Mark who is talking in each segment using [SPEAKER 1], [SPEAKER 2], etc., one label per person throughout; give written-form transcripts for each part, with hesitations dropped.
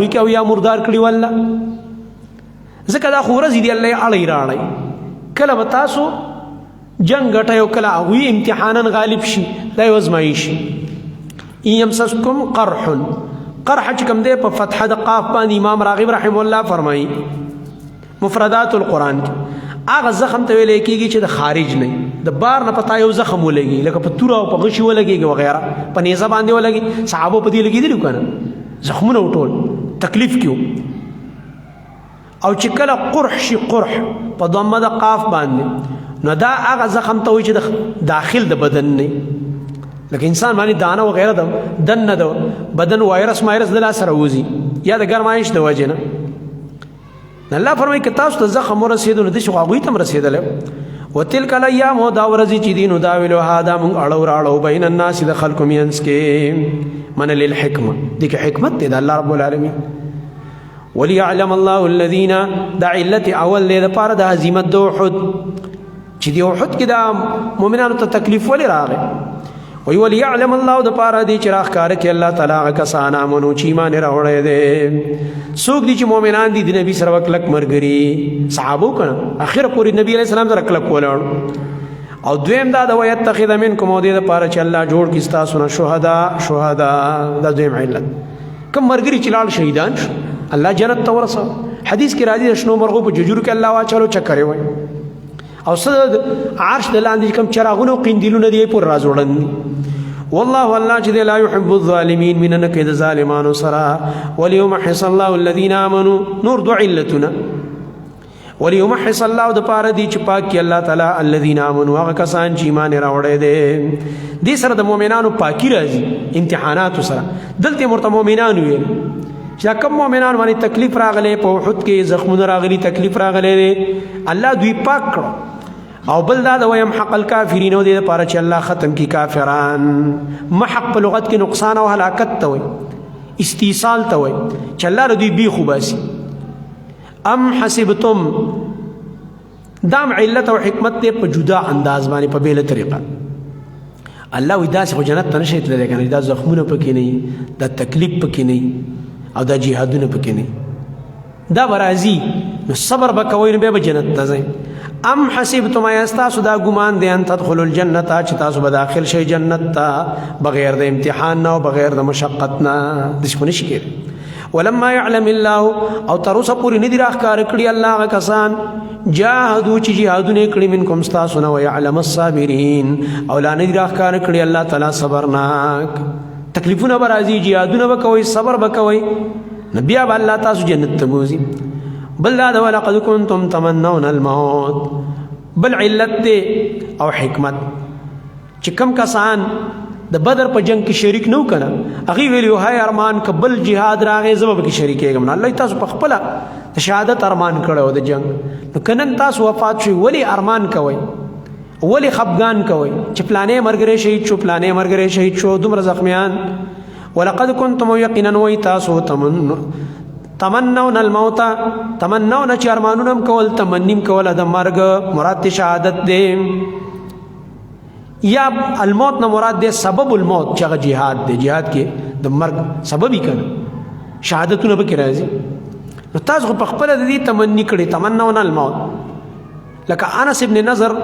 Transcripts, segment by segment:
[SPEAKER 1] هغوی کې او یا مردار کړي والله ځکه دا خو ورځې دي الله یې اړی راړی کله به تاسو جنګ ګټئ او کله هغوی امتحانا غالب شي دا یو ازمایي ان یمسسکم قرح قرح چې کوم دی په فتحه د قاف باندې امام راغب رحمه الله فرمایي مفردات القرآن کې هغه زخم ته ویل کېږي چې د خارج نه د بار نه پتا یو زخم ولګي لکه په توره او په غشي ولګېږي وغیره په نیزه باندې ولګي صحابو په دې لګېدلي که نه زخمونه وټول تکلیف کې او چې کله قرح شي قرح په ضمه د قاف باندې نو دا هغه زخم ته وایي چې د داخل د بدن نه لکه انسان باندې دانه وغیره د دننه د بدن وایرس مایرس د لاسه راوځي یا د ګرمایش د وجې نه الله فرمایي که تاسو ته زخم ورسېدو نو داسې خو هغوی ته هم رسېدلی وتلک الایام دا ورځې چې دي نداولها دا موږ اړو راړو بین الناس د خلکو منځ کې من للحکمه دې کې حکمت دی د الله رب العالمین وليعلم الله الذين دا علت اول دی دپاره د هزیمت د احد چې د احد کې دا مؤمنانو ته تکلیف ولې راغی وی وليعلم الله دپاره دی چې راښکاره کړي الله تعالی هغه کسان آمنو چې ایمان یې راوړی دی څوک دي چې مؤمنان دي د نبي سره به کلک ملګري صحابو که نه اخره پورې نبي علیه السلام سره کلک ولاړ او دویم دا د ویتخذ منکم او دې دپاره چې الله جوړ کړي ستاسو نه شهدا دا دویم علت کوم ملګري چې لاړ شهیدان شو الله جنت ته ورسو حدیث کې راځي د شنو مرغو په ججورو کې الله واچولو چکرې وایي او صد عرش د لاندې کوم چراغونه او قندیلونه دی پر راځوړندي والله الله چې لا يحب الظالمين من نکید ظالمانو سرا وليمحص الله الذين امنوا نور دو علتنا وليمحص الله د پاره دی چې پاک کی الله تعالی الذين امنوا هغه کسان چې ایمان راوړی دي دې سره د مؤمنانو پاکی راځي امتحانات سره دلته مرته مؤمنان ویل چې کوم مؤمنان باندې تکلیف راغلی په احد کې زخمونه راغلي تکلیف راغلی الله دوی پاک کړو او بل دا د ويمحق الکافرین او دې لپاره چې الله ختم کی کافران محق په لغت کې نقصان او هلاکت ته وایي استیصال ته وایي چې الله دوی بیخو باسي ام حسبتم دام علت او حکمت ته په جدا انداز باندې په بیله طریقه الله وی داسې خو جنت ته نشي تللی کنه دا زخمونه پکې نه دا تکلیف پکې نه او دا جهادونه پکې نه دا برازي نو صبر وکوي نو به جنت ته ځئ ام حسبتم استاسو دا ګمان دي ان تدخلوا الجنه چې تاسو به داخل شئ جنت ته بغیر د امتحان نه او بغیر د مشقت نه د څه نشي کېږي ولما يعلم الله او تروسه پوری ندی راخکار کړي الله هغه کسان جاهدوا چې جهادونه کړي منکم استاسو نه ويعلم الصابرين او لا ندی راخکار کړي الله تعالی صبرناک تکلیفونه برازي جهادونه وکوي صبر وکوي نبي اب الله تاسو جنت ته بوزي بل دا ولقد كنتم تمنون الموت بل علت او حکمت چې کم کسان د بدر په جنگ کې شریک نو کړه هغه ویلو هاي ارمان قبل jihad راغې زما به شریک کېږم الله تاسو په خپل شهادت ارمان کړو د جنگ نو کنن تاسو وفات شي ولی ارمان کوي ولی خفغان کوي چې پلانې مرګره شهید شو پلانې مرګره شهید شو دومره زخمیان ولقد كنتم يقينا ويتاسو تمنون الموت تمنون چې ارمانونم کول تمنیم کول د مرګ مراد شهادت دی یا الموت نه مراد دی سبب الموت چې جهاد دی جهاد کې د مرګ سبب یې کړه شهادتونه به کې راځي نو تاسو په خپل د دې تمنی کړي تمنون الموت لکه انس ابن نضر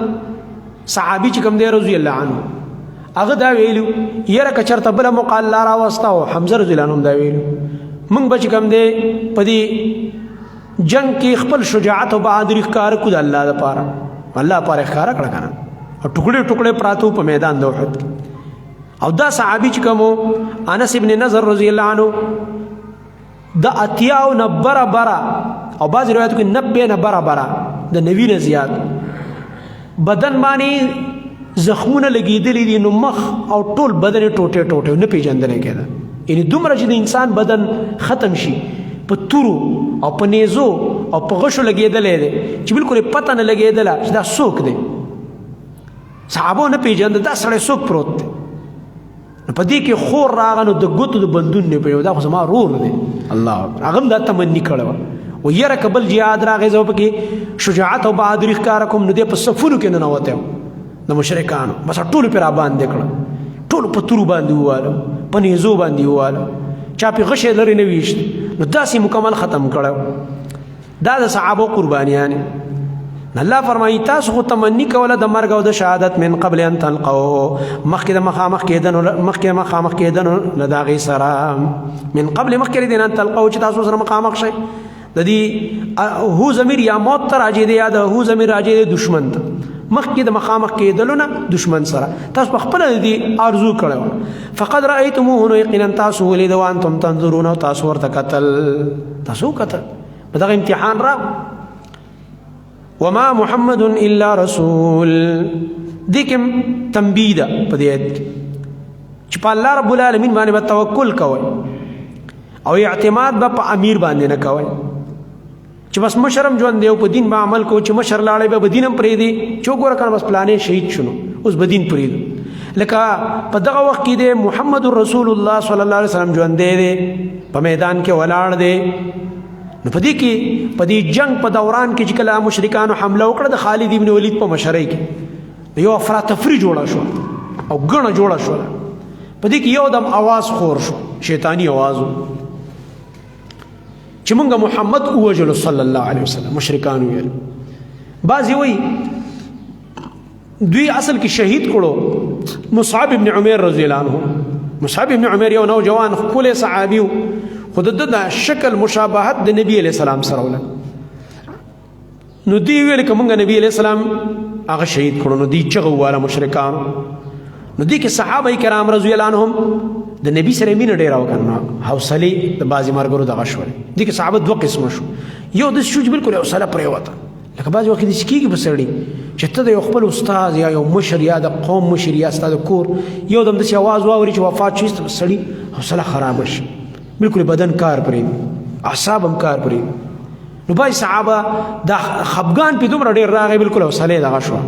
[SPEAKER 1] صحابي چې کوم دی رضی الله عنه هغه دا ویلو یره کچرته بل مقال لا راوستا او حمزه رضی الله عنه دا ویلو من بچ کم دے پدی جنگ کی خپل شجاعت و بہادری ښکار کو د الله لپاره الله لپاره ښکار کړه کنه او ټوکړي ټوکړي پراتو په میدان د احد او دا صحابي چې کوم انس ابن نضر رضی الله عنه د اتیاو نه برابر او بعض روایتو کې 90 نه برابر د نبی نه زیات بدن باندې زخمونه لګیدلې دي نو مخ او ټول بدن ټوټه ټوټه نه پیژندل کېده یعنی دومره چې د انسان بدن ختم شي په تورو او په نیزو او په غشو لګېدلی دی چې بالکل پته نه لګېدله چې دا څوک دی صحابو نه پیژنده دا سړی څوک پروت دی نو په دې کې خور راغه نو د ګوتو د بندون نه پوهېږو دا خو زما رور دی الله اکبر هغه هم دا تمني کړې وه و یره که بل جهاد راغی زه پکې شجاعت او بهادري ښکاره کوم نو دی په صفونو کې ننوتی و د مشرکانو بس ټولو پرې راباندې کړه ټولو په تورو باندې وواله په نیزو باندې وواله چا پې غشی لرې نه ویشت نو داسې مکمل ختم کړو. دا د صحابو قربانیان. الله فرمایي تاسو خو تمنی کوله د مرګ او د شهادت من قبل ان تلقوه، مخکې د مخامخ کېدنو نه د هغې سره، من قبل مخکې د ان تلقوه چې تاسو سره مخامخ شئ. د دې هو ضمیر یا موت ته راجع دی یا د هو ضمیر راجع دی دشمن ته، مخکې د مخامخ کېدلو نه دشمن سره تاسو په خپله د دې آرزو کړی وه. فقد رأیتموه، نو یقینا تاسو ولیده، وانتم تنظرون، او تاسو ورته کتل، تاسو وکتل، په دغه امتحان راغی. وما محمد الا رسول، دې کې تنبیه ده په دې آیت کې چې په الله رب العالمین باندې به توکل کوئ او اعتماد به په امیر باندې نه کوئ چې بس مشرم ژوند دی او په دین به عمل کوو، چې مشر لاړی به دین هم پرېږدي، چې وګوره کنه بس پلانې شهید شنو اوس به دین پرېږدو. لکه په دغه وخت کې دی محمد رسول الله صلی الله علیه وسلم ژوندی دی، په میدان کې ولاړ دی. نو په دې کې په دې جنگ په دوران کې چې کله مشرکانو حمله وکړه د خالد ابن ولید په مشرۍ کې یو افراتفری جوړه شو او ګڼه جوړه شو. په دې کې یو دم आवाज خور شو، شیطانی आवाज چې مونږ محمد ووجلو صلی الله علیه وسلم. مشرکان ویل، بعضې وایي دوی اصل کې شهید کړو مصعب ابن عمیر رضی الله عنه. مصعب ابن عمیر یو نوجوان ښکلی صحابي و، خو د شکل مشابهت د نبی علیہ السلام سره وله. نو دی ویل که مونږ نبی علیہ السلام هغه شهید کړو، نو دی چغه وواله مشرکانو. نو دی کې صحابه کرام رضی الله عنهم د نبی سره مینه ډېره وکړه، حوصلې د بعضې ملګرو دغه شولې. دی کې صحابه دوه قسمه شو، یو داسې شو چې بلکل حوصله پرېوته، لکه بعضې وخت داسې کېږي په سړي چې ته د یو خپل استاد یا یو مشر یا د قوم مشر یا ستا د کور یو دم داسې اواز واوري چې وفات شي، سړي حوصله خرابه شي، بالکل بدن کار پرېږدي، اعصاب هم کار پرېږدي. نو بعضې صحابه دا خفګان پې دومره ډېر راغی بالکل حوصله یې دغه شوه.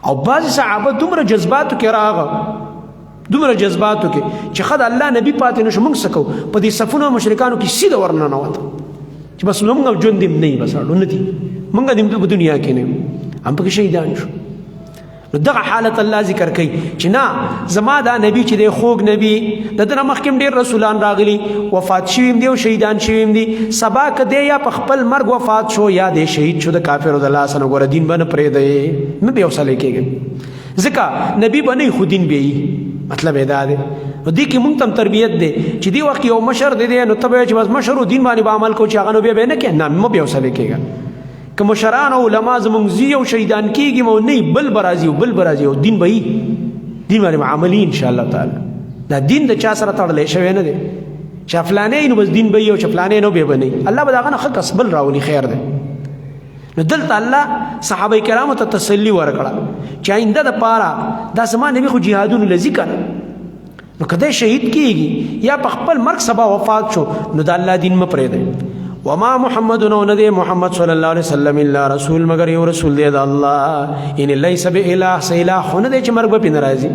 [SPEAKER 1] او بعضې صحابه دومره جذباتو کې راغه، دومره جذباتو کې چې ښه د الله نبي پاتې نه شو، موږ څه کوو؟ په دې صفونو مشرکانو کې سیده ورننوته چې بس موږ ژوند دې نه وي، بس اړو نه دي، موږ دې په دنیا کې نه یو، هم پکې شهیدان شو. نو دغه حالت الله ذکر کوي چې نه زما دا نبی چې دی خوږ نبی، د ده نه مخکې هم ډېر رسولان راغلي، وفات شوي هم دي او شهیدان شوي هم دي. سبا که دی یا په خپل مرګ وفات شو یا دی شهید شو د کافرو د لاسه، نو ګوره دین به نه پرېږدی، نه بې حوصلې کېږي، ځکه نبی به نه وي خو دین به وي. مطلب یې دا دی. نو دې کې مونږ ته هم تربیت دی چې دې وخت یو مشر دی نو ته به وایې چې بس مشر و دین باندې به عمل کوو، چې هغه نو بیا به یې نه کوې، نه مه بې حوصلې کېږه. که مشران او علما زمونږ ځي او شهیدان کېږي او نه بل به راځي او بل به راځي او دین به وي، دین باندې به عملي انشاءالله تعالی. دا دین د چا سره تړلی شوی نه دی چې فلانی نو بس دین به وي او چې فلانی نو بیا به نه وي. الله به د هغه نه ښه کس بل راولي، خیر دی. نو دلته الله صحابه کرامو ته تسلي ورکړه چې آینده دپاره دا زما نبي خو جهادونو له ذکر، نو که دی شهید کېږي یا په خپل مرګ سبا وفات شو، نو د الله دین مه پرېږدئ. وما محمد نه دی محمد صلی الله علیه وسلم الا رسول، مگر یو رسول دی د الله. ان لیس باله، څه اله خو نه دی چې مرګ به پرې نه راځي.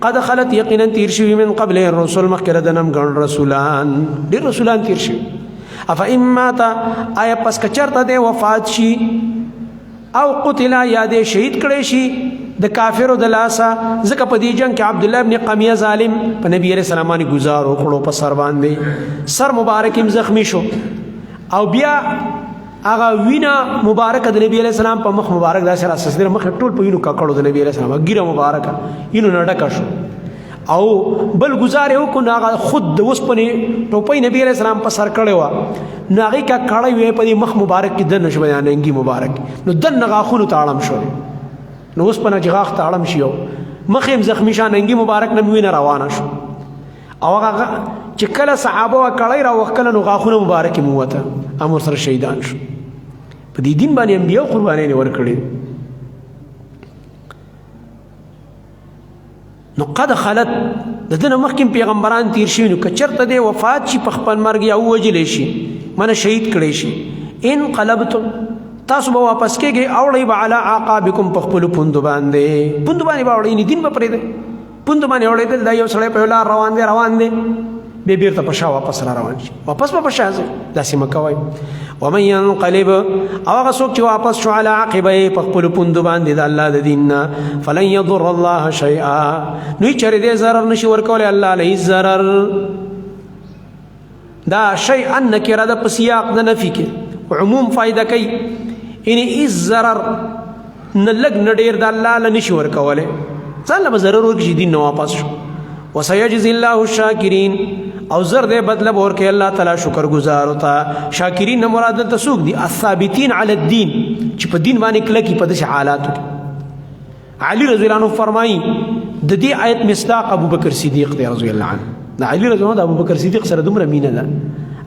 [SPEAKER 1] قد خلت، یقینا تیر شوي من قبل الرسل، مخکې د نم ګڼ رسولان، ډېر رسولان تیر شوي. افئن مات، آیا پس که چېرته دی وفات شي، او قتل یا دی شهید کړی شي د کافرو د لاسه، ځکه په دې جنګ کې عبدالله ابن قمیه ظالم په نبی علیہ السلام باندې ګزار وکړو، په سر باندې سر مبارک هم زخمی شو، او بیا هغه وینه مبارکه د نبی علیہ السلام په مخ مبارک داسې راڅڅېدله، مخ ټول په وینو ککړو د نبی علیہ السلام، ګیره مبارکه وینو نه ډکه شو. او بل ګزار یې وکړو، نو هغه خود د اوسپنې ټوپۍ نبی علیہ السلام په سر کړې وه، نو هغې ککړی وې په دې مخ مبارک کې دننه شو، یا ننګي مبارک، نو دننه غاښونو ته اړم شو. نو اوسپنه چې غاښ ته اړم شي او مخ یې هم زخمي شو، ننګي مبارک نه وینه روانه شو. او هغه چې کله صحابه وه کړی راوښکله، نو غاښونه مبارک یې مووته، هم ورسره شهیدان شو. په دې دین باندې انبیاو قربانیانې ورکړې. نو قد خلت، د ده نه مخکې پیغمبران تیر شوي، نو که چېرته دی وفات شي په خپل مرګ یا ووجلی شي، منه شهید کړی شي، انقلبتم، تاسو به واپس کېږئ، اوړئ به علی عقابکم، په خپلو پوندو باندې، پوندو باندې به اوړئ، دین به پرېږدئ، پوندو باندې اوړېدل دا یو سړی په یو لار روان دی بیا بیرته په شا واپس را روان شي، واپس به په شا ځئ، داسې مه کوئ. ومن ینقلب، او هغه څوک چې واپس شو علی عقبیه، په خپلو پوندو باندې د الله د دین نه، فلن یضر الله شیئا، نو هېڅ چېرې دې ضرر نشي ورکولی الله له هېڅ ضرر. دا شیئا نکره ده په سیاق د نفي کې عموم فایده کوي یعنی هیڅ ضرر نه لږ نه ډېر د الله له نشي ورکولی ځان له به ضرر ورکړي دین نه واپس شو وسيجزي الله الشاکرین او زر دې بدله به ورکوي الله تعالی شکر گزارو ته شاکرین نه مراد دلته څوک دي الثابتین علی الدین چې په دین باندې کلکي په داسې حالاتو کې علي رضی الله عنه فرمایي د دې آیت مصداق ابو بکر صدیق دی رضی الله عنه د علي رضی الله عنه د ابو بکر صدیق سره دومره مینه ده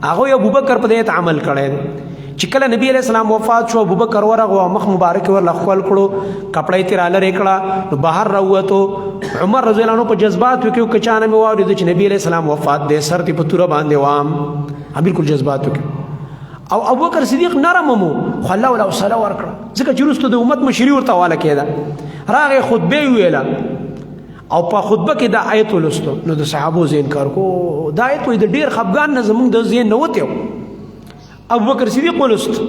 [SPEAKER 1] هغه ابو بکر په دې عمل کړی دی چې کله نبی علیہ السلام وفات شو ابو بکر ورغه مخ مبارک ورله خپل کړو کپړې تیر لري کړه نو بهر راووتو عمر رضی الله عنه په جذبات وکيو کچانه مې واورید چې نبی علیہ السلام وفات دې سر تی په تور باندې وام بالکل جذبات وکيو او ابو بکر صدیق نرم مو خو الله ولا صلی ورکړه ځکه چې رسته د امت مشری ورته والا کېده راغه خطبه ویله او په خطبه کې دا آیت ولستو نو د صحابو زین کار کو دا آیت وي د ډیر خفغان نه زمونږ د زین نه وته ابو بکر صدیق ولست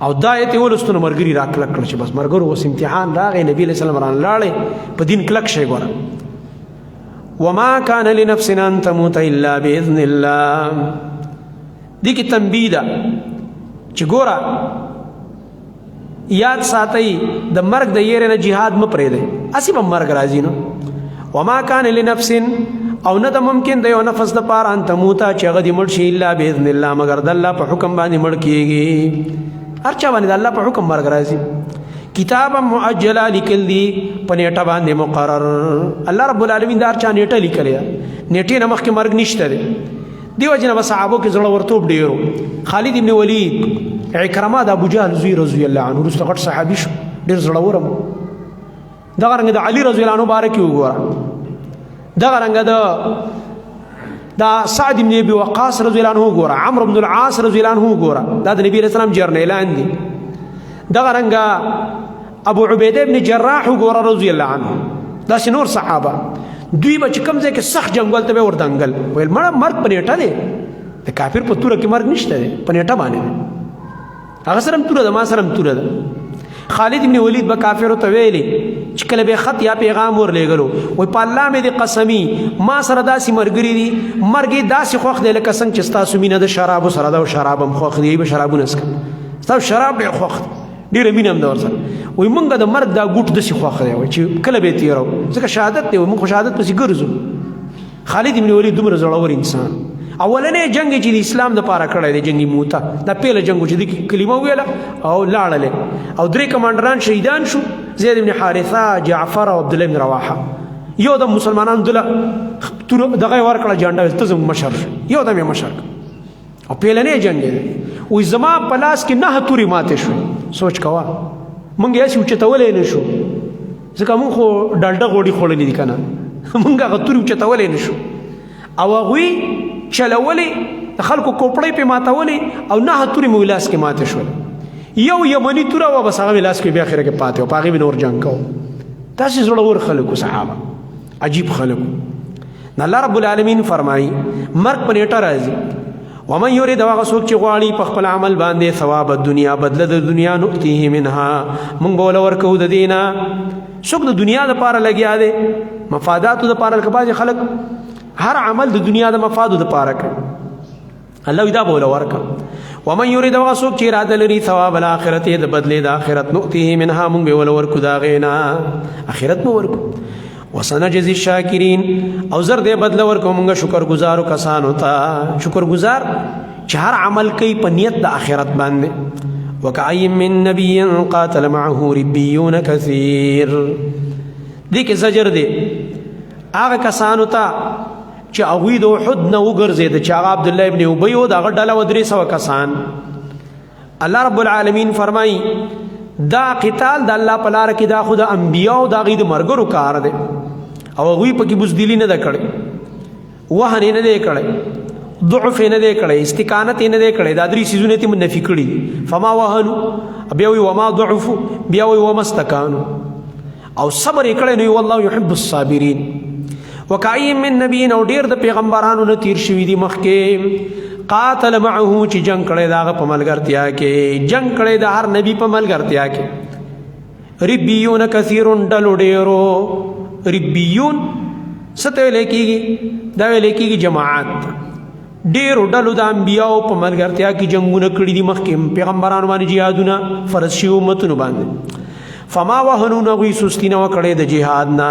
[SPEAKER 1] او دا آیت ولستو نو مرګري راکلک کړ چې بس مرګرو وس امتحان راغی نبی علیہ السلام ران لاړې په دین کلک شي ګوره وما كان لنفس ان تموت الا باذن الله دې کې تنبیه ده چې ګوره یاد ساتي د مرګ د یېره نه jihad م پرې ده اسی به مرګ راځي نو وما كان لنفس او نه د ممکن د یو نفس د پاره ان تموتا چې هغه دې مړ شي الا باذن الله مگر د الله په حکم باندې مړ کیږي هر چا باندې د الله په حکم مرګ راځي کتاب مؤجلا لیکل دي په نیټه باندې مقرر الله رب العالمین دا هر چا نیټه لیکلې نیټه نه مخکې مرګ نشته دی دیو جن صحابو کې زړه ورتوب ډیرو خالد ابن ولید عکرمه د ابو جهل زوی رضی الله عنه رسول غټ صحابي شو ډیر زړه ورم دا رنګ د علي رضی الله عنه بارک وګوره دا رنګ دا سعد بن ابي وقاص رضی الله عنه وګوره عمرو بن العاص رضی الله عنه وګوره دا د نبی رسول الله جرنیلان دي دا رنګ ابو عبیده بن جراح وګوره رضی الله عنه دا نور صحابه دوی به چې کوم ځای کې سخت جنگل ته ورتنګل ویل مړه مرګ په نیټه دی د کافر په توره کې مرګ نشته دی په نیټه باندې هغه سره توره ده ما سره توره ده خالد ابن ولید به کافرو ته ویلي چې کله به خط یا پیغام ورلېږلو وای په الله مې دې قسمی ما سره داسې مرګري دي مرګ داسې خوښ دی لکه څنګه چې ستاسو مینه د شرابو سره ده او شراب هم خوښ دی به شرابونه څښه ستاسو شراب ډېر خوښ دی ډېره مینه هم ده ورسره وایي موږ د مرګ دا ګوټ داسې خوښ دی وایي چې کله به یې تېرو ځکه شهادت دی موږ خو شهادت پسې ګرځو خالد ابن ولید دومره زړور انسان اولنې جنگ چې د اسلام د پاره کړی دی جنگي موته دا پیله جنگ چې د کلمه ویله او لاړله او درې کمانډران شهیدان شو زید بن حارثه جعفر او عبد الله بن رواحه یو د مسلمانانو دله دغه ورکړه جانډه ته زموږ مشر یو د مې مشر او پیلنې جنگ دی وای زما په لاس کې نه توري ماته شو سوچ کوا مونږ یې اوچتولې نه شو ځکه مونږ خو ډالډه غوډي خوړلې دي کنه مونږ هغه توري اوچتولې نه شو او هغوی چلولې د خلکو کوپړې په ماتولې او نه توري مو لاس کې ماته شو یو یمنی توره و بس هغه لاس کې بیا اخره کې پاتې او پاغي به نور جنگ کو تاسو زړه ور خلکو صحابه عجیب خلکو الله رب العالمین فرمایي مرګ په نیټه راځي ومن یرید هغه څوک چې غواړي په خپل عمل باندې ثواب الدنیا بدله د دنیا نؤتیه منها مونږ به ورکو د دینا څوک د دنیا لپاره لګیا دی مفاداتو لپاره لکه خلک هر عمل د دنیا د مفادو لپاره کوي الله دا به ورکا ومن یرید هغه څوک چې اراده لري ثواب الاخرت د بدله د اخرت نؤتیه منها مونږ به ورکو دا غینا اخرت مو ورکو وسنجزی الشاکرین او زر دې بدله ورکو مونږ شکر گزارو کسانو ته شکر گزار چې هر عمل کوي په نیت د اخرت باندې وکای من نبی قاتل معه ربیون کثیر دې کې زجر دې هغه کسانو ته چې هغوی د احد نه وګرځېد چې هغه عبدالله ابن ابی و د هغه ډله و 300 کسان الله رب العالمین فرمایي دا قتال د الله په لاره کې دا خو د انبیاو د هغوی د مرګرو کار دی او هغوی پکې بزدلي نه ده کړې وهن یې نه دی کړی ضعف یې نه دی کړی استقامت یې نه دی کړی دا 3 څیزونه یې نفي کړي فما وهنوا بیا وایي وما ضعفوا بیا وایي وما استکانوا او صبر یې کړی نو والله يحب الصابرین وکای من نبی نو ډیر د پیغمبرانو نه تیر شوي دي مخکې قاتل معه چې جنگ کړی دا په ملګرتیا کې جنگ کړی د هر نبی په ملګرتیا کې ربیون کثیر ډلو ډیرو ربیون څه ته ویل کېږي دا ویل کېږي جماعت ډېرو ډلو د انبیاو په ملګرتیا کې جنګونه کړي دي، مخکې پیغمبرانو باندې جهادونه فرض شوي امتونو باندې. فما وهنوا هغوی سستي نه وکړې د جهاد نه،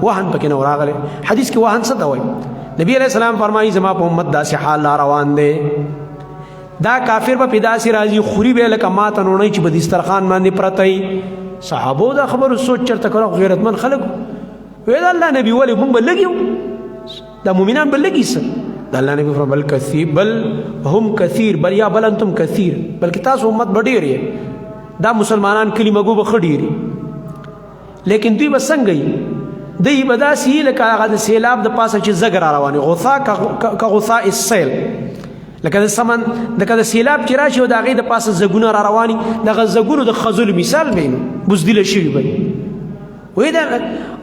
[SPEAKER 1] وهن پکې نه راغلی. حدیث کې وهن څه ته وایي؟ نبی علیہ السلام فرمایي زما په امت داسې حال لا روان دی، دا کافر به په داسې راځي خوري به لکه ماته نوڼۍ چې په دسترخوان باندې پرته وي. صحابو دا خبرو سوچ چرته کړه، غیرتمند خلک وی د الله نبي ولې موږ به لږ یو، دا مؤمنان به لږ څه؟ د الله نبي فرمایي بل کثیر، بل هم کثیر، بل یا بل انتم کثیر، بلکې تاسو امت به ډېر یې. دا مسلمانان کلمه ګو به ښه ډېري، لیکن دوی به څنګه یي؟ دوی به داسې یي لکه هغه د سیلاب د پاسه چې زګ را روان وي، غثا که غثاء السیل، لکه د سمن لکه د سیلاب چې راشي او د هغې د پاسه زګونه را رواني، دغه زګونو د ښځلو مثال به یې بزدله شوي به وی دا.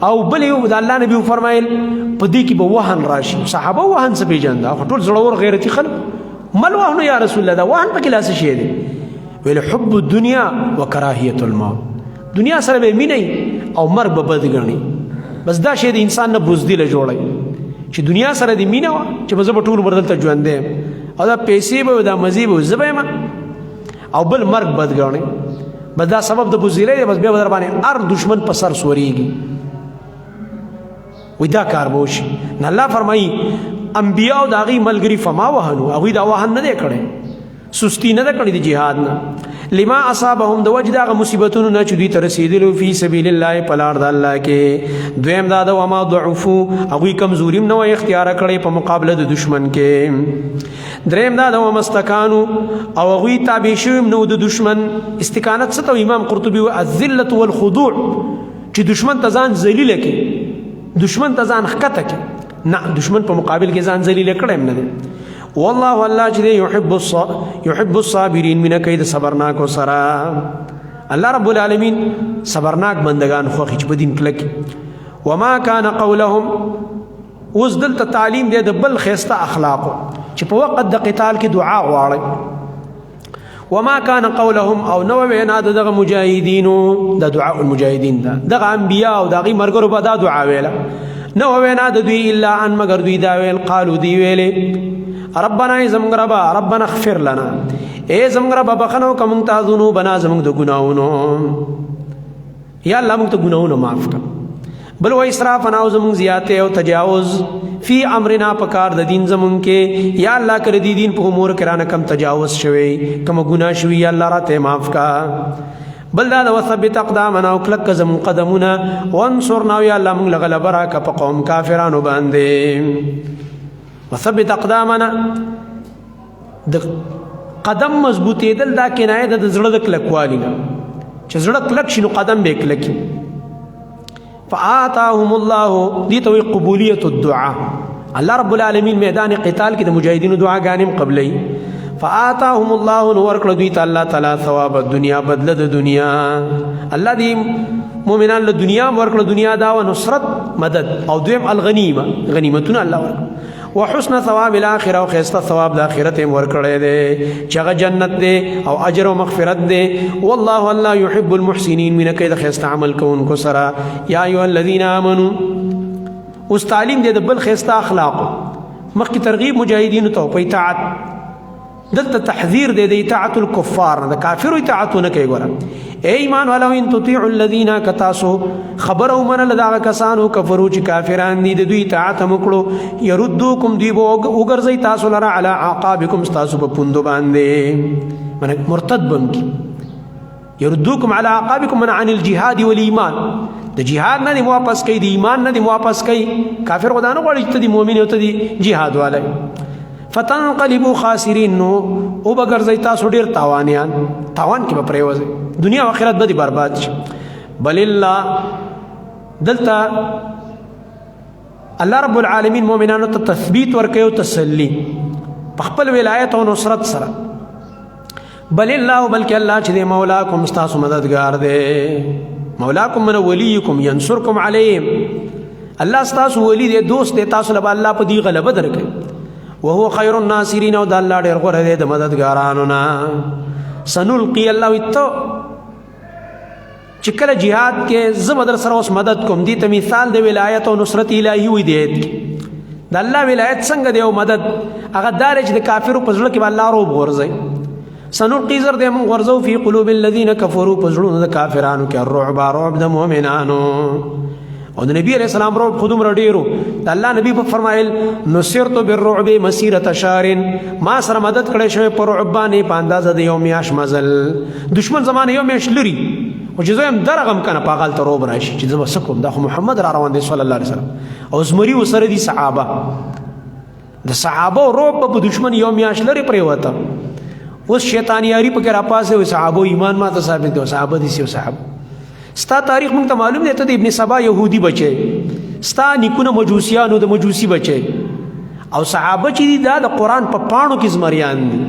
[SPEAKER 1] او بل یو د الله نبي وفرمایل په دې کې به وهن راشي. صحابه وهن څه پېژنده؟ خو ټول زړور غیرتي خلک. ما الوهن یا رسول الله؟ دا وهن پکې لا څه شی دی؟ ویل حب الدنیا و کراهیت الموت، دنیا سره به مینه او مرګ به بد ګڼي. بس دا شی د انسان نه بزدله جوړوي چې دنیا سره دې مینه وه چې زه به ټول عمر دلته ژوندی یم او دا پیسې به دا مزې به زه به یم، او بل مرګ بد ګڼي. بس دا سبب د بزدلۍ دی، بس بیا به در باندې هر دشمن په سر سوریږي. وی دا کار به وشي. نه الله فرمایي انبیاء د هغوی ملګري فما وهنو، هغوی دا وهن نه دی کړی، سستی نه ده کړې د جهاد نه. لما اصابهم د وجه د هغه مصیبتونو نه چې دوی ته رسېدلو فی سبیل الله په لار د الله کې. دویم دا ده وما ضعفو، هغوی کمزوري هم نه وه اختیاره کړی په مقابله د دشمن کې. دریم دا ده وما استکانو، او هغوی تابع شوي هم نه و د دشمن. استکانت څه ته وایي؟ امام قرطبي وایي الذلة والخضوع، چې دشمن ته ځان ذلیله کړي، دشمن ته ځان ښکته کړي. نه، دشمن په مقابل کې ځان ذلیله کړی هم نه دی. والله الله چې يحب الصابرین، مینه کوي د صبرناکو سره. الله رب العالمین صبرناک بندگان خوښي چې په دین کلک. وما كان قولهم، اوس دلته تعلیم دی د بل ښایسته اخلاقو چې په وخت د قتال کې دعا غواړئ. وما كان قولهم، او نو وینا دغه مجاهدینو، د دعاء المجاهدین ده دغه انبیاء او دغه مرګرو به دا دعا ویله. نو وینا د دوی الا ان مگر دوی دا ویل قالو دی ویلې ربنا زمونږ ربا ربنا اغفر لنا، اے زمونږ ربا بخنو که مونږ ته ذنوبنا زمونږ د ګناهونو، یا الله مونږ ته ګناهونه معاف کړه. بل و اسرافنا او زمونږ زیاتې او تجاوز فی امرنا په کار د دین زمونږ کې، یا الله که د دین په امور کې رانه کم تجاوز شوی، کومه ګناه شوي، یا الله راته معاف کړه. بل دا وثبت اقدامنا، او کلک زمونږ قدمونه، وانصرنا، یا الله مونږ له غلبه راکړه په قوم کافرانو باندې. وثبت اقدامنا، د قدم مضبوطېدل دا کنایه ده د زړه د کلکوالي نه، چې زړه کلک شي نو قدم به کلکي. فآتاهم الله، دې ته وایي قبولیت الدعا. الله رب العالمین میدان قتال کې د مجاهدینو دعاګانې هم قبلوي. فآتاهم الله، نو ورکړه دوی ته الله تعالی ثواب الدنیا، بدله د دنیا. الله دې مؤمنان له دنیا ورکړه، دنیا دا و نصرت مدد، او دویم الغنیمه، غنیمتونه الله ورکړه. وحسن ثواب الاخره، او خیسته ثواب د آخرت هم ورکړی دی چې هغه جنت دی او اجر او مغفرت دی. والله الله يحب المحسنین، مینه کوي د خیسته عمل کوونکو سره. یا ایها الذین آمنوا، اوس تعلیم دی د بل خیسته اخلاقو. مخکې ترغیب مجاهدینو ته په اطاعت، دلته تحذیر دی د اطاعت الکفار، د کافرو اطاعت نه کوي. ګوره اے ایمان والو، ان تطیعوا الذین، کتاسو خبر او منل دغه کسانو کفرو چې کافران دي، د دوی اطاعت مکړو، يردوکم، دوی به وګرځي تاسو لره علی اعقابکم، تاسو په پوندو باندې، من مرتد بنکی. يردوکم علی اعقابکم من عن الجهاد والایمان، د جهاد نه دی واپس کوي، د ایمان نه دی واپس کوي. کافر خدا نه غواړي چې ته د مؤمن او ته د جهاد والی. فتنقلبوا خاسرین، نو او بګرځي تاسو ډیر تاوانیان، تاوان کې به پریوځي، دنیا او آخرت به دې برباد شي. بل الله، دلته الله رب العالمین مؤمنانو ته تثبیت ورکوي او تسلی په خپل ولایت او نصرت سره. بل الله، بلکې الله چې دی مولاکم، ستاسو مددگار دی. مولاکم من ولیکم ینصرکم علیهم، الله ستاسو ولی دی، دوست دی، تاسو له الله په دې غلبه درکوي. وهو خیر الناصرین، او د الله ډېر غوره دی د مددګارانو نه. سنلقي، الله ویته چې کله جهاد کې زه به در سره اوس مدد کوم، دې ته مثال د ولایت او نصرت الهي وي دی. د الله ولایت څنګه دی او مدد هغه دار چې د کافرو په زړه کې الله روب غورځي سنلقي زر دې موږ غورځو فی قلوب الذین کفروا په زړونو د کافرانو کې الرعب رعب د مؤمنانو او د نبی علیہ السلام روب خودم رډیرو د الله نبی په فرمایل نصرت بالرعب مسیرة شهر ما سره مدد کړی شوی پر رعب باندې په اندازه د یو میاشت مزل دشمن زمانه یو میاشت لري او چې زه هم درغم کنه پاغال ته روب راشي چې زه وسکم دا خو محمد را روان دی صلی الله علیه وسلم او زمری وسره دي صحابه د صحابه روب په دشمن یو میاشت لري پرې وته اوس شیطانیاری پکې را پاسه او صحابه ایمان ما ته ثابت دي صحابه دي سي صحابه ستا تاریخ مونږ ته معلوم دی ته د ابن سبا يهودي بچي ستا نیکونه مجوسیانو د مجوسی بچي او صحابه چې دي دا د قران په پاڼو کې زمریان دي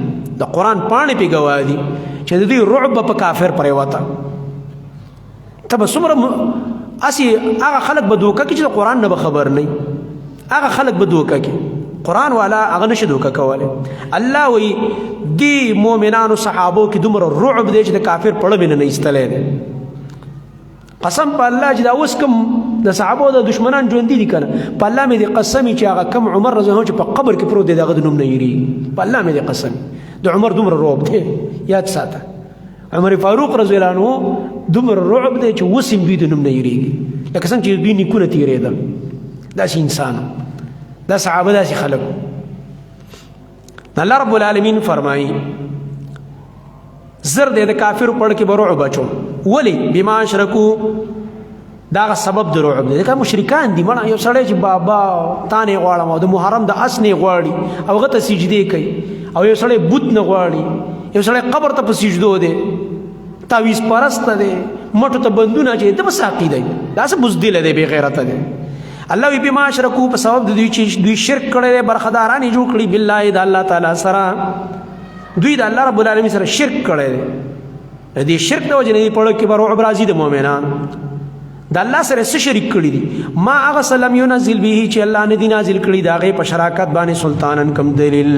[SPEAKER 1] د قران پاڼې په گواه دي چې د دې رعب په کافر پرې وته ته به څومره اسی هغه خلک به دوکه کې چې قران نه خبر نه هغه خلک به دوکه کې قران والا هغه نشه دوکه کوله الله وی دی مؤمنانو صحابو کې دومره رعب دی چې د کافر پړه نه ایستلې قسم په الله چې دا اوس کوم د صحابو د دشمنان ژوند دي کنه په الله مې دې قسم چې هغه کم عمر رضی الله عنه چې په قبر کې پروت دی دغه د نوم نه یری په الله مې دې قسم د عمر دومره رعب دی یاد ساته عمر فاروق رضی الله عنه دومره رعب دی چې وسم دوی د نوم نه یری لکه څنګه چې دوی نیکونه تیرېدل دا شي انسان دا صحابه دا شي خلق الله رب العالمین فرمایي زر دې د کافر پړ کې برعب بچو ولی بما اشرکو دا سبب د رعب دی دا مشرکان دي مړه یو سړی چې بابا تانه غواړم او د محرم د اسنه غواړي او غته سجدي کوي او یو سړی بوت نه غواړي یو سړی قبر ته په سجدو دی تعویذ پرست دی مټو ته بندونه چې د مساقی دی دا څه بزدل دی بے غیرت دی الله وی بما اشرکو په سبب د دوی چې دوی شرک کړي برخداران جوړ کړي بالله د الله تعالی سره دوی د الله رب العالمین سره شرک کړي دي شرک د وجه نه پړو کې رعب راځي د مؤمنان د الله سره څه شریک کړي دي ما هغه سلام ينزل به چې الله نه دي نازل کړي دا غي په شراکت باندې سلطانن کم دلیل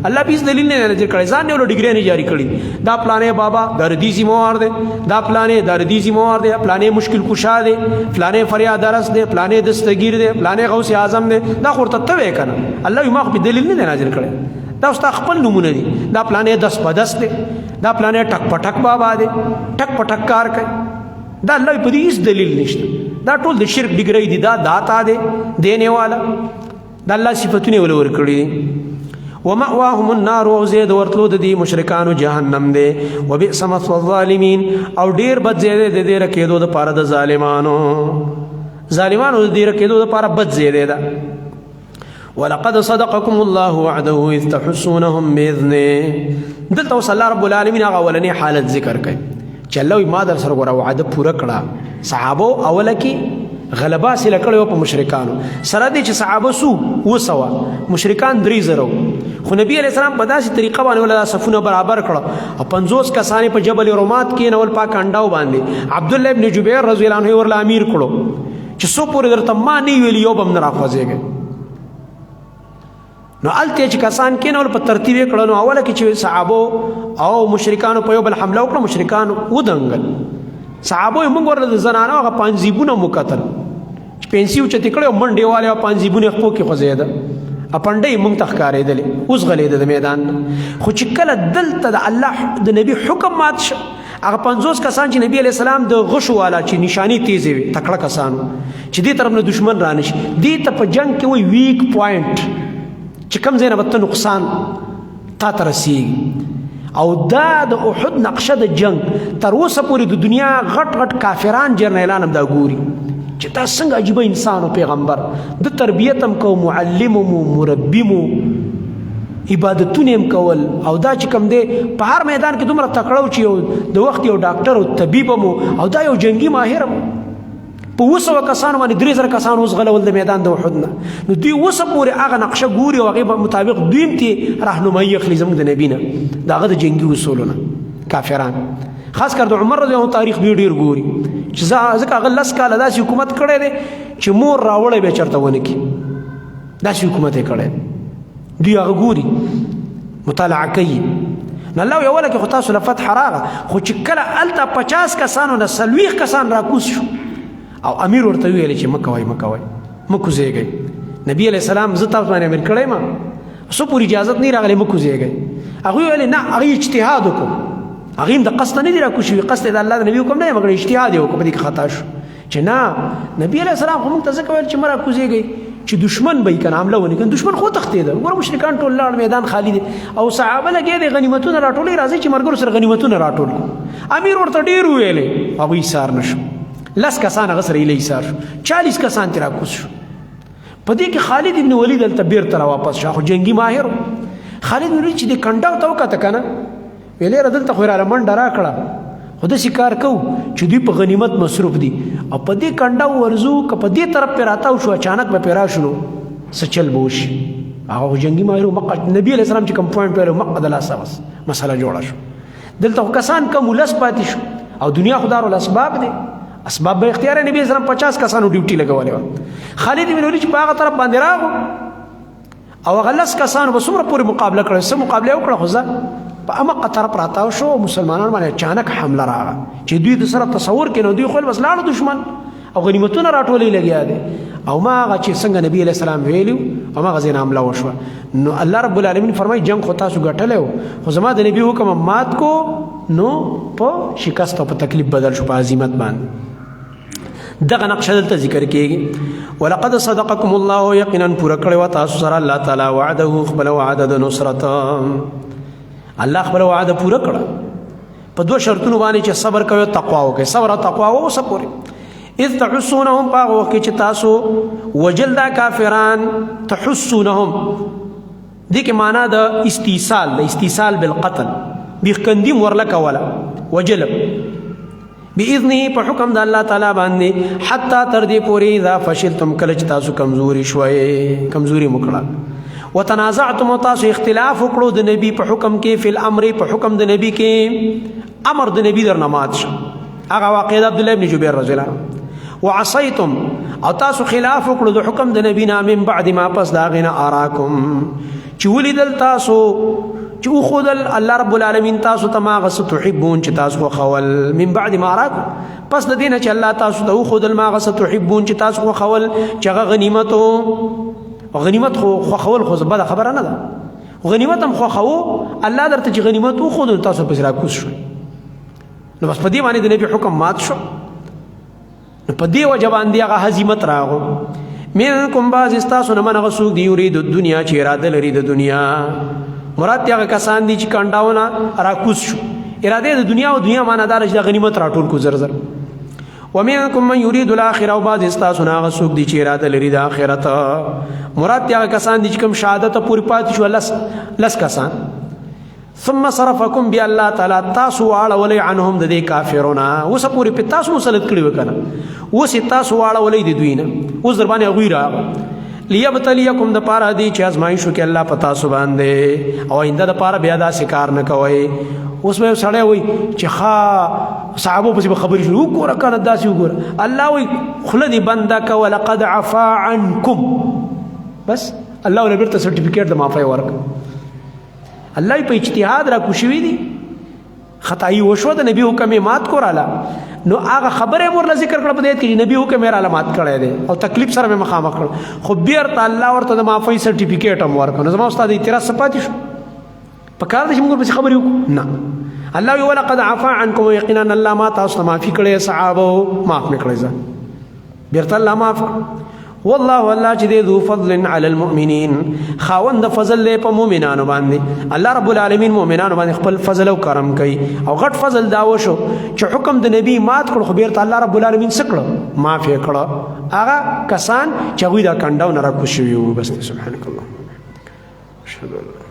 [SPEAKER 1] الله بیس دلیل نه نازل کړي ځان نه ډیګری نه جاری کړي دا پلانې بابا دردیزي موار دي دا پلانې دردیزي موار دي پلانې مشکل کشا دي پلانې فریاد درس دي پلانې دستگیر دي پلانې غوث اعظم دي دا خورته ته کنه الله یې ما په دلیل نه نازل کړي دا اوس خپل نمونه دي دا پلانې 10 په 10 دي دا پلانې ټک پټک بابا دي ټک پټک کار کوي دا الله په دې هیڅ دلیل نشته دا ټول د شرک ډیګری دي دا داتا دی دینے والا دا الله صفاتونه ولور کړی ومأواهم النار او زید ورتلو د دې مشرکانو جهنم دی وبئس مثوى الظالمین او ډیر بد زید د دې رکیدو د پاره د ظالمانو د دې رکیدو د پاره بد زید ده ولقد صدقكم الله وعده اذ تحسونهم باذنه دلته صلی الله رب العالمین هغه ولني حالت ذکر کوي چې الله ما در سره وعده پوره کړه صحابه اوله کې غلبه سره کړو په مشرکانو سره دي چې صحابه سو وسوا مشرکان 3 خو نبی علیہ السلام په داسې طریقه باندې ولا صفونه برابر کړه او 50 کسانې په جبل رومات کې نول پاک انډاو باندې عبد الله ابن جبیر رضی الله عنه ورله امیر کړو چې سو پورې درته ما نه ویل یو بم نه راخوځيږي نو الته چې کسان کې نو په ترتیب کړه نو اوله کې چې صحابه او مشرکانو په یو بل حمله وکړه مشرکان ودنګل صحابه موږ ورته زنانه هغه پنځيبونه مقتل پنسیو چې تکړه منډه والے پنځيبونه خپو کې خوځیدا اپنډي موږ تخکارې دي اوس غلې د میدان خو چې کله دلته د الله د نبی حکم مات شه هغه 50 کسان چې نبی علی السلام د غشو والا چې نشانی تیزه وي تکړه کسانو چې دې طرف نه دشمن رانه شي دې ته په جنگ کې وي ویک پوینټ چې کم زینه بت نقصان تا ترسي او دا د احد نقشه د جنگ تر اوسه پورې د دنیا غټ غټ کافران جرنیلان هم دا ګوري چې تا څنګه عجیب انسان او پیغمبر د تربیت هم کو معلم مو مربی مو عبادتونه هم کول او دا چې کم دی په هر میدان کې دومره تکړه چې د وخت یو ډاکټر او طبيب مو او دا یو جنگي ماهر په وسو کسانو باندې 3000 کسان اوس غلول د میدان د احد نه نو دوی وسه پورې هغه نقشه ګوري او هغه مطابق دوی ته راهنمایي اخلي زموږ د نبی نه داغه د جنگي اصولونه کافران خاص کر د عمر رضی الله تاریخ دی ډیر ګوري چې ځکه هغه لس کاله داسې حکومت کړی دی چې مور راوړی به چرته ونه کی داسې حکومت یې کړی دوی هغه ګوري مطالعه کوي نو الله یو ولا کې خو تاسو له فتح راغه خو چې کله الته 50 کسانو نه 40 کسان راکوس شو او امیر ورته ویل چې مکوای مکوزیږي نبی علیہ السلام زه تاسو باندې امر کړی ما څو پورې اجازت نه راغلی مه کوزېږئ هغوی ویلې نه هغې اجتهاد وکړو هغې هم د قصد نه دي راکوشي قصد د الله د نبي حکم نه دی مګر اجتهاد یې وکړو په دې کې خطا شو چې نه نبی علیہ السلام خو موږ ته ځکه ویل چې مه راکوزېږئ چې دشمن به یې که نه حمله ونه کړي دشمن خو تښتېده ګوره مشرکان ټول لاړ میدان خالي دی او صحابه لګیا دی غنیمتونه راټولوي راځئ چې ملګرو سره غنیمتونه راټول کړو امیر ورته ډېر وویلې هغوی ایثار نه شو 10 کسان هغه سره ایله ایثار شو 40 کسان ترې راکوز شو په دې کې خالد ابن ولید هلته بیرته راواپس شو خو جنګي ماهر خالد ابن ولید چې دې کنډاو ته وکته که نه ویلې یاره دلته خو یې راله منډه راکړه خو داسې کار کوو چې دوی په غنیمت مصروف دي او په دې کنډاو ورځو که په دې طرف پې راتاو شو اچانک به پې راشو نو څه چل به وشي هغه خو جنګي ماهر مقه نبي علیه السلام چې کوم پوینټ ویلو مقه د لاسه بس مسله جوړه شو دلته خو کسان کم ولس پاتې شو او دنیا خو دارالاسباب دی اسباب به اختیار نبی اسلام 50 کسانو ډیوټي لګولې وه خالد بن ولید چې په هغه طرف باندې راغو او هغه 10 کسانو به څومره پورې مقابله کړې څه مقابله وکړه خو زه په همغه طرف راتاو شو مسلمانانو باندې اچانک حمله راغله چې دوی د سره تصور کې نو دوی خو بس لاړو دشمن او غنیمتونه راټولې لګیا دي او ما هغه چې څنګه نبی علیه السلام ویلو هماغه ځای نه حمله وشوه نو الله رب العالمین فرمایي جنګ خو تاسو ګټلی و خو زما د نبي حکم مات کو نو په شکست او په تکلیف بدل شو په عظیمت باندې دغه نقشه دلته ذکر کېږي ولقد صدقكم الله یقینا پوره کړی وه تاسو سره الله تعالی وعده خپله وعده د نصرت الله خپله وعده پوره کړه په 2 شرطونو باندې چې صبر کوئ او تقوا وکړئ صبر او تقوا اوسه پورې اذ تحسونهم په هغه وخت کې چې تاسو وجل دا کافران تحسونهم دې کې معنا د استیصال بالقتل بیخکندیم ورله کوله وجل بإذنه په حکم د الله تعالی باندې حتی تر دې پورې اذا فشلتم کله چې تاسو کمزوري شوئ کمزوري مو کړه وتنازعتم تاسو اختلاف وکړو د نبی په حکم کې فی الامر په حکم د نبی کې امر د نبی در نمات شو هغه واقع د عبد الله بن جبیر رضی الله عنه وعصیتم او تاسو خلاف وکړو د حکم د نبی نه من بعد ما پس دا غنه اراکم چې ولیدل تاسو چې خودل الله رب العالمین تاسو ته ما غس تحبون چې تاسو خول من بعد ما اراکم پس د دینه چې الله تاسو ته خودل ما غس تحبون چې تاسو خول چې هغه غنیمتو غنیمت خو خول خو بده خبره نه ده غنیمت هم خو خو الله درته چې غنیمت خو تاسو پس راکوس شو نو بس په دې باندې د نبی حکم مات شو نو په دې وجه باندې هغه هزیمت راغو منکم بعض استاسو نه من غسوک دی یرید الدنیا چې اراده لري د دنیا مراد هغه کسان دي چې کانډاونه راکوس شو اراده د دنیا او دنیا معنا دار چې غنیمت راټول کو زر زر ومنکم من یرید الاخره او بعض استاسو نه غسوک دی چې اراده لري د اخرت مراد هغه کسان دي چې کوم شهادت پوری پات شو لس کسان ثم صرفكم بي الله تعالی تاسو واړولې عنهم د دې کافرونه اوس پوری په تاسو مسلط کړی وکنه اوس تاسو واړولې د دوی نه اوس در باندې غوی راغ لیبتلیکم د پاره دی چې ازمایښو کې الله پتا سو باندې او آینده د پاره بیا دا شکار نه کوي اوس به سړی وي چې ښا صحابو په خبرې شروع وګوره کنه داسې وګوره الله وي خله دې بنده که ولقد عفا عنکم بس الله ولې بیرته سرټیفیکیټ د معافی ورک الله په اجتهاد را کوشوي دي خدای وشو د نبی حکم مات کوراله نو هغه خبره مور ذکر کړه په دې کې نبی حکم را مات کړی دی او تکلیف سره مخامخ کړ خو بیرته الله ورته د معافی سرټیفیکیټ هم ورکړ نو زما استاد اعتراض سپاتې شو په کار د موږ په خبرې وکړو نه الله ولقد عفا عنكم یقینا الله ما تاسو معافي کړی صحابه معاف نکړی ځه بیرته الله معاف والله الله چې دې ذو فضل علی المؤمنین خاوند فضل له په مؤمنانو باندې الله رب العالمین مؤمنانو باندې خپل فضل او کرم کوي او غټ فضل دا وشو چې حکم د نبی مات کړ خو بیرته الله رب العالمین سکړه معاف کړه هغه کسان چې غوی دا کنډاو نه راکوشي وي بس سبحانك الله اشهد ان